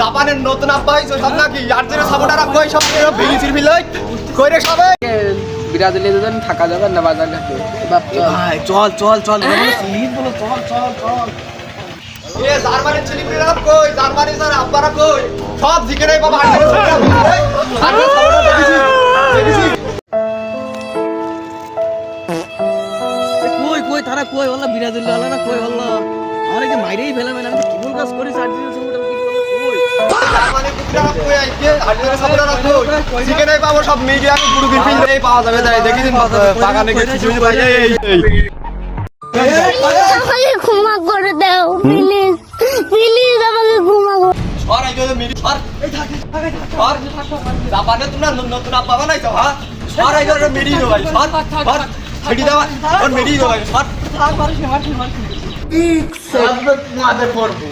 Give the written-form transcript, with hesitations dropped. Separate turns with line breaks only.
জাপানের নতুন আব্বা হইছে সব নাকি আর্জেন্টিনা সাপোর্টাররা কই সব ভেঙিছির ফিলাই কইরে সবে
ব্রাজিলে যেন থাকা যাবে না বাজার ঘাটে বাপ
ভাই চল চল চল প্লিজ বলো চল চল চল এ জার্মানির ছেলেমেয়েরা কই জার্মানি স্যার আব্বারা কই সব জিকে রে বাবা আর্জেন্টিনা সাপোর্টার দেখেছি
কই কই তারা কই বললা ব্রাজিলে হলো না কই বললা আমারে কি মাইরেই ফেলে আমি কি ভুল কাজ করি আর্জেন্টিনা সাপোর্টার কি কই
জার্মানি পুত্ররা কই আইছে আর্জেন্টিনা সাপোর্টাররা কই জিকে রে বাবা সব মিডিয়া পুরো বিপিন এই পাওয়া যাবে তাই দেখিছেন বাগানে কিছু কিছু ভাই এই
আমাকে ক্ষমা করে দাও প্লিজ প্লিজ আমাকে ক্ষমা করো
আর আইগো মিডি আর এই থাক আর জাপানে তোমরা নতুন আব্বা বানাইছো হ্যাঁ আর আইগো মিডি দো ভাই আর ছেড়ি দাও আর মিডি দো ভাই আর
থাক মারছি
সাবত মাদে পড়বো